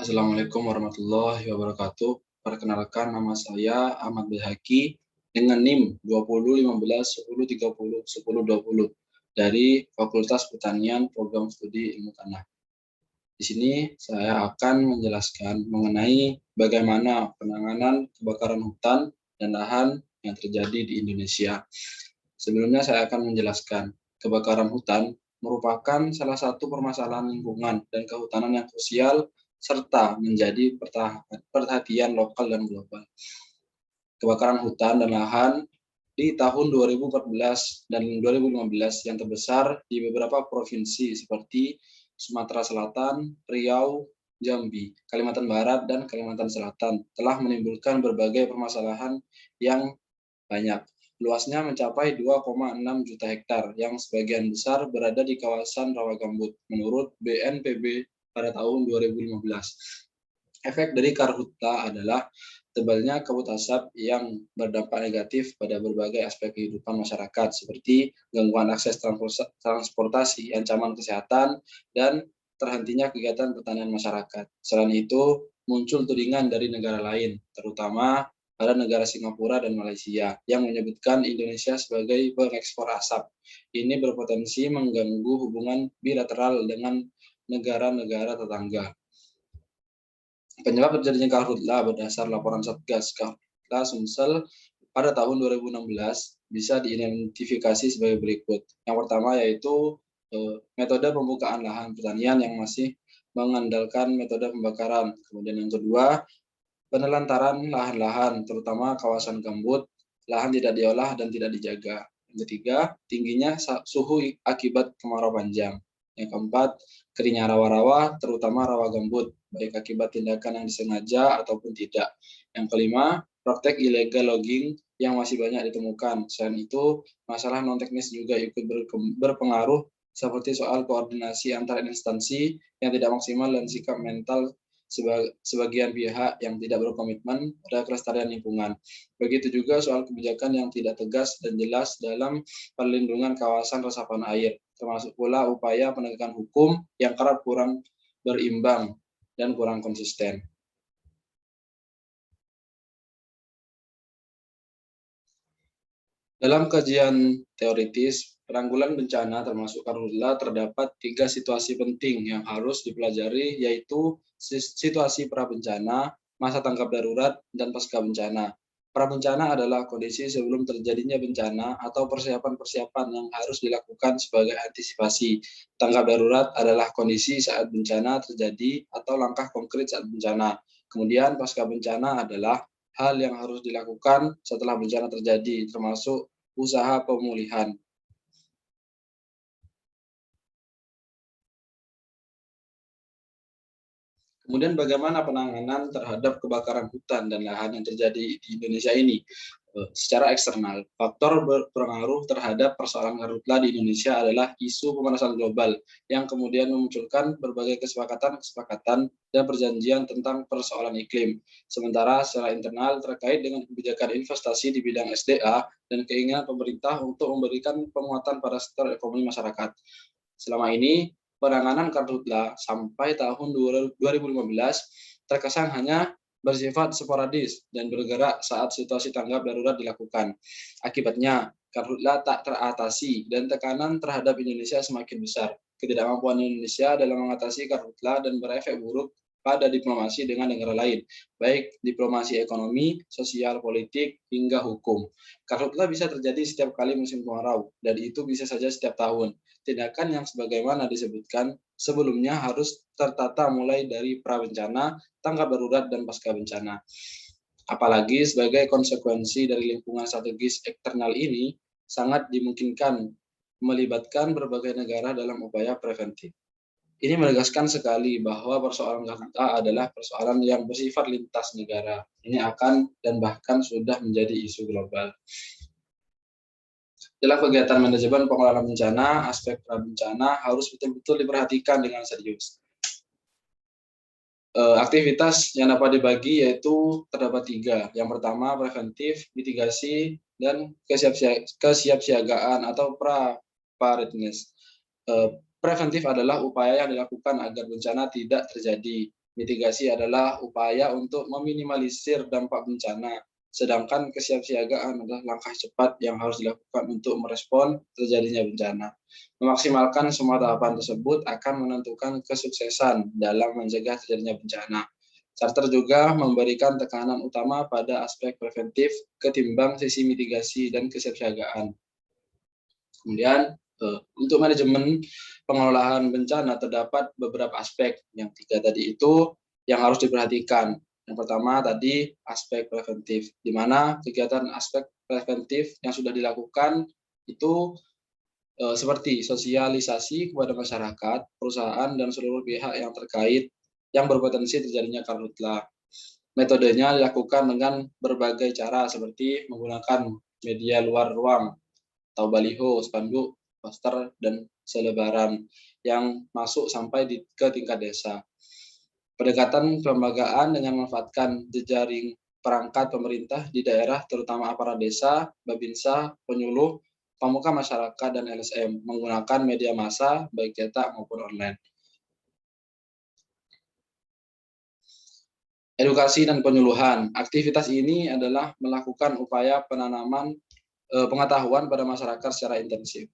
Assalamualaikum warahmatullahi wabarakatuh. Perkenalkan, nama saya Ahmad Baihaqi dengan NIM 201510301020 dari Fakultas Pertanian Program Studi Ilmu Tanah. Di sini saya akan menjelaskan mengenai bagaimana penanganan kebakaran hutan dan lahan yang terjadi di Indonesia. Sebelumnya saya akan menjelaskan kebakaran hutan merupakan salah satu permasalahan lingkungan dan kehutanan yang krusial serta menjadi perhatian lokal dan global. Kebakaran hutan dan lahan di tahun 2014 dan 2015 yang terbesar di beberapa provinsi seperti Sumatera Selatan, Riau, Jambi, Kalimantan Barat, dan Kalimantan Selatan telah menimbulkan berbagai permasalahan yang banyak. Luasnya mencapai 2,6 juta hektar yang sebagian besar berada di kawasan rawa gambut menurut BNPB pada tahun 2015. Efek dari karhutla adalah tebalnya kabut asap yang berdampak negatif pada berbagai aspek kehidupan masyarakat seperti gangguan akses transportasi, ancaman kesehatan, dan terhentinya kegiatan pertanian masyarakat. Selain itu, muncul tudingan dari negara lain, terutama pada negara Singapura dan Malaysia, yang menyebutkan Indonesia sebagai pengekspor asap. Ini berpotensi mengganggu hubungan bilateral dengan negara-negara tetangga. Penyebab terjadinya karhutla berdasar laporan Satgas Karhutla Sumsel pada tahun 2016 bisa diidentifikasi sebagai berikut. Yang pertama yaitu metode pembukaan lahan pertanian yang masih mengandalkan metode pembakaran. Kemudian yang kedua, penelantaran lahan-lahan, terutama kawasan gambut, lahan tidak diolah dan tidak dijaga. Yang ketiga, tingginya suhu akibat kemarau panjang. Yang keempat, keringnya rawa-rawa, terutama rawa gambut, baik akibat tindakan yang disengaja ataupun tidak. Yang kelima, praktek illegal logging yang masih banyak ditemukan. Selain itu, masalah non-teknis juga ikut berpengaruh, seperti soal koordinasi antar instansi yang tidak maksimal dan sikap mental sebagian pihak yang tidak berkomitmen pada kelestarian lingkungan. Begitu juga soal kebijakan yang tidak tegas dan jelas dalam perlindungan kawasan resapan air, termasuk pula upaya penegakan hukum yang kerap kurang berimbang dan kurang konsisten. Dalam kajian teoritis, penanggulangan bencana termasuk karhutla terdapat 3 situasi penting yang harus dipelajari, yaitu situasi pra-bencana, masa tanggap darurat, dan pasca bencana. Pra-bencana adalah kondisi sebelum terjadinya bencana atau persiapan-persiapan yang harus dilakukan sebagai antisipasi. Tanggap darurat adalah kondisi saat bencana terjadi atau langkah konkret saat bencana. Kemudian pasca bencana adalah hal yang harus dilakukan setelah bencana terjadi, termasuk usaha pemulihan. Kemudian bagaimana penanganan terhadap kebakaran hutan dan lahan yang terjadi di Indonesia ini? Secara eksternal, faktor berpengaruh terhadap persoalan karhutla di Indonesia adalah isu pemanasan global yang kemudian memunculkan berbagai kesepakatan dan perjanjian tentang persoalan iklim. Sementara secara internal terkait dengan kebijakan investasi di bidang SDA dan keinginan pemerintah untuk memberikan penguatan pada sektor ekonomi masyarakat. Selama ini, penanganan karhutla sampai tahun 2015 terkesan hanya bersifat sporadis dan bergerak saat situasi tanggap darurat dilakukan. Akibatnya, karhutla tak teratasi dan tekanan terhadap Indonesia semakin besar. Ketidakmampuan Indonesia dalam mengatasi karhutla dan berefek buruk pada diplomasi dengan negara lain, baik diplomasi ekonomi, sosial, politik, hingga hukum. Karhutla bisa terjadi setiap kali musim kemarau, dan itu bisa saja setiap tahun. Tindakan yang sebagaimana disebutkan sebelumnya harus tertata mulai dari pra-bencana, tanggap darurat, dan pasca bencana. Apalagi sebagai konsekuensi dari lingkungan strategis eksternal ini, sangat dimungkinkan melibatkan berbagai negara dalam upaya preventif. Ini menegaskan sekali bahwa persoalan karhutla adalah persoalan yang bersifat lintas negara. Ini akan dan bahkan sudah menjadi isu global. Dalam kegiatan manajemen pengelolaan bencana, aspek pra-bencana harus betul-betul diperhatikan dengan serius. Aktivitas yang dapat dibagi yaitu terdapat 3. Yang pertama, preventif, mitigasi, dan kesiapsiagaan atau preparedness. Preventif adalah upaya yang dilakukan agar bencana tidak terjadi. Mitigasi adalah upaya untuk meminimalisir dampak bencana, sedangkan kesiapsiagaan adalah langkah cepat yang harus dilakukan untuk merespon terjadinya bencana. Memaksimalkan semua tahapan tersebut akan menentukan kesuksesan dalam mencegah terjadinya bencana. Charter juga memberikan tekanan utama pada aspek preventif ketimbang sisi mitigasi dan kesiapsiagaan. Kemudian untuk manajemen pengelolaan bencana terdapat beberapa aspek. Yang tiga tadi itu yang harus diperhatikan. Yang pertama tadi aspek preventif, di mana kegiatan aspek preventif yang sudah dilakukan itu seperti sosialisasi kepada masyarakat, perusahaan, dan seluruh pihak yang terkait yang berpotensi terjadinya karhutlah. Metodenya dilakukan dengan berbagai cara seperti menggunakan media luar ruang atau baliho, spanduk, poster, dan selebaran yang masuk sampai ke tingkat desa. Pendekatan kelembagaan dengan memanfaatkan jejaring perangkat pemerintah di daerah, terutama aparat desa, babinsa, penyuluh, pemuka masyarakat, dan LSM menggunakan media massa baik cetak maupun online. Edukasi dan penyuluhan. Aktivitas ini adalah melakukan upaya penanaman pengetahuan pada masyarakat secara intensif.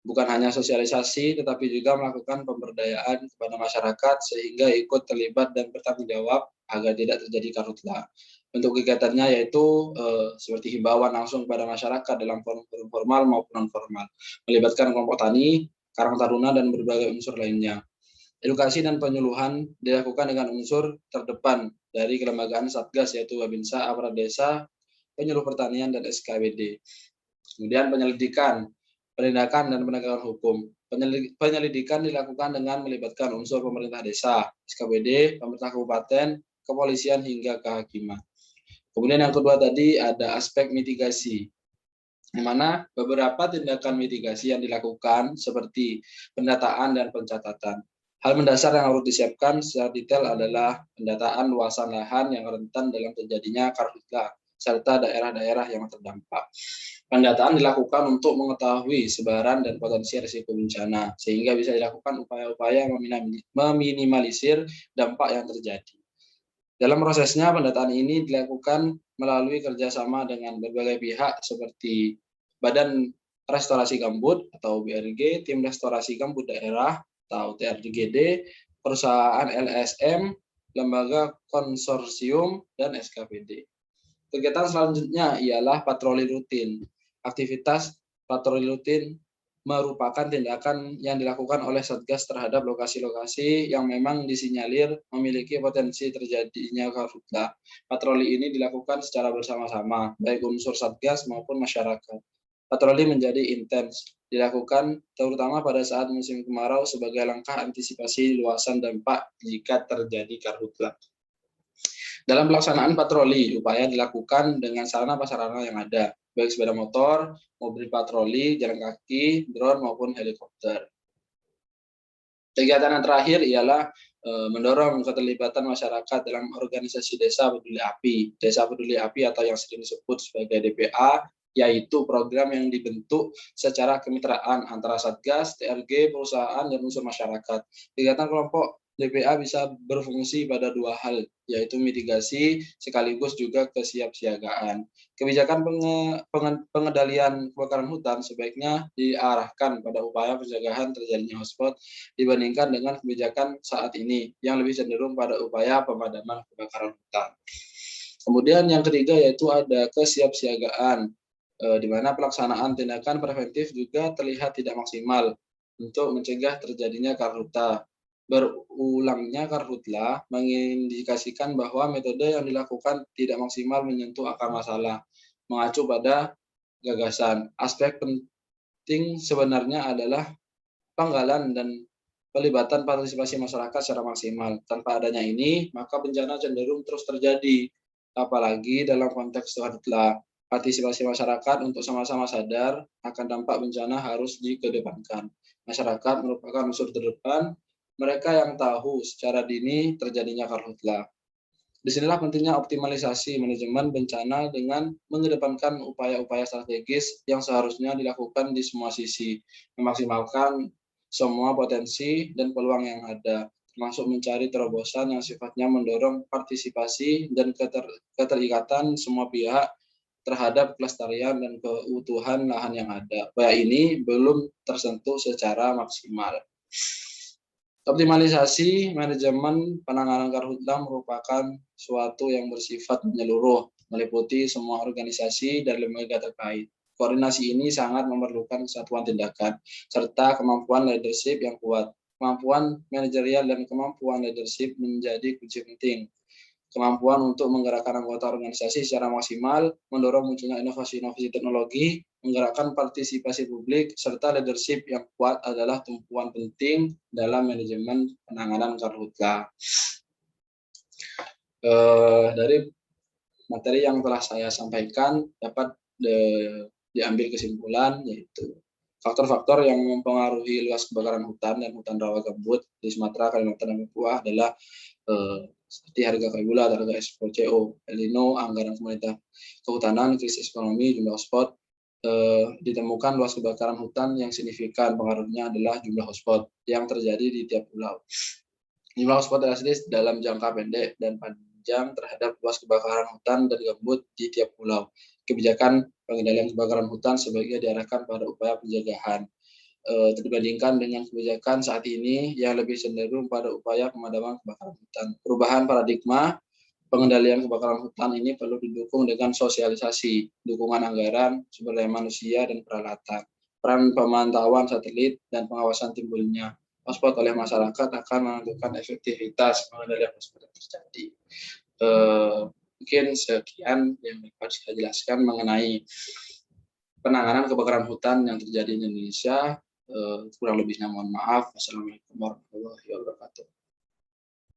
Bukan hanya sosialisasi, tetapi juga melakukan pemberdayaan kepada masyarakat sehingga ikut terlibat dan bertanggung jawab agar tidak terjadi karhutlah. Bentuk kegiatannya yaitu seperti himbauan langsung kepada masyarakat dalam forum formal maupun non formal, melibatkan kelompok tani, karang taruna, dan berbagai unsur lainnya. Edukasi dan penyuluhan dilakukan dengan unsur terdepan dari kelembagaan Satgas yaitu Babinsa, aparat desa, penyuluh pertanian, dan SKBD. Kemudian penyelidikan, penindakan, dan penegakan hukum. Penyelidikan dilakukan dengan melibatkan unsur pemerintah desa, SKBD, pemerintah kabupaten, kepolisian, hingga kehakiman. Kemudian yang kedua tadi ada aspek mitigasi, di mana beberapa tindakan mitigasi yang dilakukan seperti pendataan dan pencatatan. Hal mendasar yang harus disiapkan secara detail adalah pendataan luasan lahan yang rentan dalam terjadinya karhutlah serta daerah-daerah yang terdampak. Pendataan dilakukan untuk mengetahui sebaran dan potensi risiko bencana, sehingga bisa dilakukan upaya-upaya meminimalisir dampak yang terjadi. Dalam prosesnya, pendataan ini dilakukan melalui kerjasama dengan berbagai pihak seperti Badan Restorasi Gambut atau BRG, Tim Restorasi Gambut Daerah atau TRGD, perusahaan LSM, lembaga konsorsium, dan SKPD. Kegiatan selanjutnya ialah patroli rutin. Aktivitas patroli rutin merupakan tindakan yang dilakukan oleh Satgas terhadap lokasi-lokasi yang memang disinyalir memiliki potensi terjadinya karhutlah. Patroli ini dilakukan secara bersama-sama, baik unsur Satgas maupun masyarakat. Patroli menjadi intens, dilakukan terutama pada saat musim kemarau sebagai langkah antisipasi luasan dampak jika terjadi karhutlah. Dalam pelaksanaan patroli, upaya dilakukan dengan sarana-prasarana yang ada, baik sepeda motor, mobil patroli, jalan kaki, drone, maupun helikopter. Kegiatan yang terakhir ialah mendorong keterlibatan masyarakat dalam organisasi Desa Peduli Api. Desa Peduli Api atau yang sering disebut sebagai DPA, yaitu program yang dibentuk secara kemitraan antara Satgas, TRG, perusahaan, dan unsur masyarakat. Kegiatan kelompok DPA bisa berfungsi pada dua hal, yaitu mitigasi sekaligus juga kesiapsiagaan. Kebijakan pengendalian kebakaran hutan sebaiknya diarahkan pada upaya pencegahan terjadinya hotspot dibandingkan dengan kebijakan saat ini yang lebih cenderung pada upaya pemadaman kebakaran hutan. Kemudian yang ketiga yaitu ada kesiapsiagaan, di mana pelaksanaan tindakan preventif juga terlihat tidak maksimal untuk mencegah terjadinya karhutlah. Berulangnya karhutlah mengindikasikan bahwa metode yang dilakukan tidak maksimal menyentuh akar masalah. Mengacu pada gagasan, aspek penting sebenarnya adalah penggalan dan pelibatan partisipasi masyarakat secara maksimal. Tanpa adanya ini, maka bencana cenderung terus terjadi. Apalagi dalam konteks karhutlah, partisipasi masyarakat untuk sama-sama sadar akan dampak bencana harus dikedepankan. Masyarakat merupakan unsur terdepan, mereka yang tahu secara dini terjadinya karhutlah. Disinilah pentingnya optimalisasi manajemen bencana dengan mengedepankan upaya-upaya strategis yang seharusnya dilakukan di semua sisi, memaksimalkan semua potensi dan peluang yang ada. masuk mencari terobosan yang sifatnya mendorong partisipasi dan keterikatan semua pihak terhadap kelestarian dan keutuhan lahan yang ada. Upaya ini belum tersentuh secara maksimal. Optimalisasi manajemen penanganan karhutla merupakan suatu yang bersifat menyeluruh, meliputi semua organisasi dan lembaga terkait. Koordinasi ini sangat memerlukan kesatuan tindakan, serta kemampuan leadership yang kuat. Kemampuan manajerial dan kemampuan leadership menjadi kunci penting. Kemampuan untuk menggerakkan anggota organisasi secara maksimal, mendorong munculnya inovasi-inovasi teknologi, menggerakkan partisipasi publik, serta leadership yang kuat adalah tumpuan penting dalam manajemen penanganan karhutla. Dari materi yang telah saya sampaikan dapat diambil kesimpulan, yaitu faktor-faktor yang mempengaruhi luas kebakaran hutan dan hutan rawa gambut di Sumatera, Kalimantan, dan Papua adalah seperti harga kayu bulat, harga ekspor CO, El Nino, anggaran pemerintah kehutanan, krisis ekonomi, jumlah hotspot. Ditemukan luas kebakaran hutan yang signifikan, pengaruhnya adalah jumlah hotspot yang terjadi di tiap pulau. Jumlah hotspot drastis dalam jangka pendek dan panjang terhadap luas kebakaran hutan dan gambut di tiap pulau. Kebijakan pengendalian kebakaran hutan sebaiknya diarahkan pada upaya pencegahan, dibandingkan dengan kebijakan saat ini yang lebih cenderung pada upaya pemadaman kebakaran hutan. Perubahan paradigma pengendalian kebakaran hutan ini perlu didukung dengan sosialisasi, dukungan anggaran, sumber daya manusia, dan peralatan. Peran pemantauan satelit dan pengawasan timbulnya hotspot oleh masyarakat akan menentukan efektivitas pengendalian hotspot yang terjadi. Mungkin sekian yang dapat saya jelaskan mengenai penanganan kebakaran hutan yang terjadi di Indonesia. Kurang lebihnya mohon maaf. Wassalamualaikum warahmatullahi wabarakatuh.